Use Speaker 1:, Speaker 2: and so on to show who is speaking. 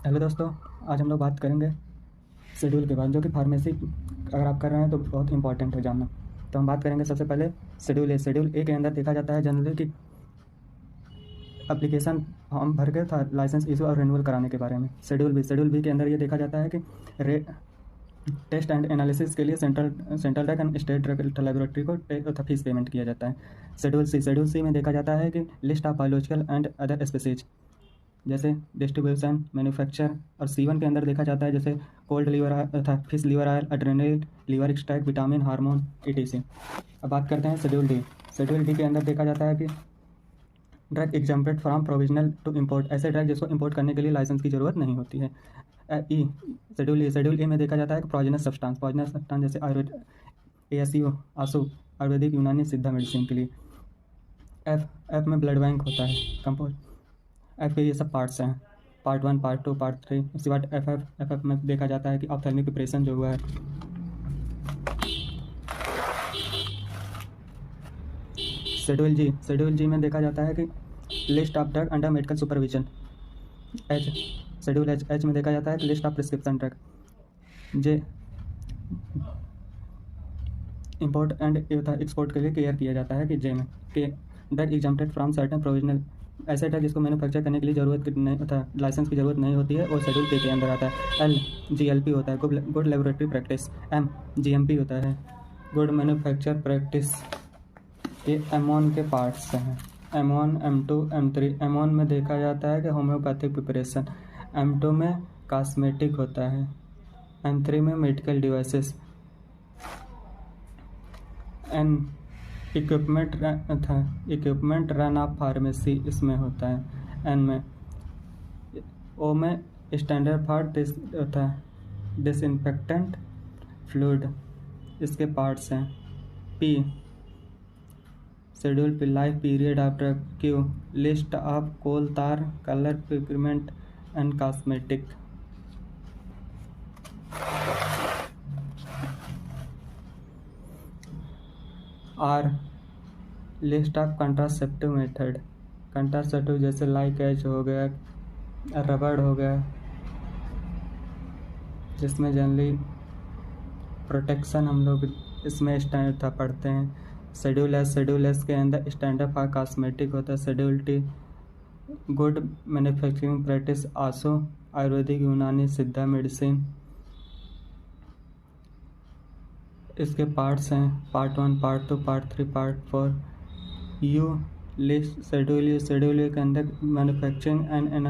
Speaker 1: Hello दोस्तों, आज हम लोग बात करेंगे शेड्यूल के बाद, जो कि फार्मेसी अगर आप कर रहे हैं तो बहुत इंपॉर्टेंट है जानना। तो हम बात करेंगे सबसे पहले शेड्यूल ए के अंदर देखा जाता है जनरली कि एप्लीकेशन फॉर्म भर के था लाइसेंस इशू और रिन्यूअल कराने के बारे में। शेड्यूल बी के अंदर ये देखा जाता है कि टेस्ट एंड एनालिसिस के लिए central drug and state drug laboratory को फीस पेमेंट किया जाता है। शेड्यूल सी में देखा जाता है कि list of biological and other species जैसे डिस्ट्रीब्यूशन, मैन्युफैक्चर। और C1 के अंदर देखा जाता है जैसे कोल्ड लीवर तथा fish liver oil, adrenaline, liver extract, vitamin, hormone, etc। अब बात करते हैं शेड्यूल डी के अंदर देखा जाता है कि drug exempted from provisional to import, ऐसे ड्रग जिसको इम्पोर्ट करने के लिए लाइसेंस की ज़रूरत नहीं होती है। ई शेड्यूल ए में देखा जाता है कि पॉइजनस सब्सटेंस जैसे आयुर्वेद, ASU, आंसू, आयुर्वेदिक, यूनानी, सिद्धा मेडिसिन के लिए। एफ में ब्लड बैंक होता है, कंपोज। एफ के ये सब पार्ट्स हैं, पार्ट 1, पार्ट 2, पार्ट 3। उसके बाद एफ में देखा जाता है कि ऑप्थेल्मिक प्रिपरेशन जो हुआ है। शेड्यूल जी में देखा जाता है कि list of drug under medical supervision. H में देखा जाता है कि list of prescription drug. J import and export के लिए केयर किया जाता है कि जे में के drug exempted from certain provisional, ऐसे ड्रग जिसको मैन्युफैक्चर करने के लिए ज़रूरत नहीं होता, लाइसेंस की ज़रूरत नहीं होती है, और शेड्यूल ए के अंदर आता है। एल GLP होता है, good laboratory practice. M GMP होता है, गुड मैन्युफैक्चर प्रैक्टिस। ये M1 के पार्ट्स हैं, M1, M2, M3। M1 में देखा जाता है कि होम्योपैथिक प्रिपरेशन, M2 में कॉस्मेटिक होता है, M3 में medical devices. N equipment run of pharmacy इसमें होता है, एन में। ओ में स्टैंडर्ड फॉर होता है डिसइंफेक्टेंट फ्लूइड, इसके पार्ट्स हैं। पी शेड्यूल पे life period of drug. Q list of coal tar, colour, pigment and cosmetic. R list of contraceptive method, contraceptive जैसे लाइक एच हो गया, रबड़ हो गया, जिसमें जनरली प्रोटेक्शन हम लोग इसमें स्टैंड था पढ़ते हैं। शेड्यूल एस के अंदर स्टैंडर्ड फॉर कॉस्मेटिक होता है। Schedule T good manufacturing practice, आंसू, आयुर्वेदिक, यूनानी, सिद्धा मेडिसिन। इसके पार्ट्स हैं, part 1, part 2, part 3, part 4। You list schedule के अंदर मैन्युफैक्चरिंग एंड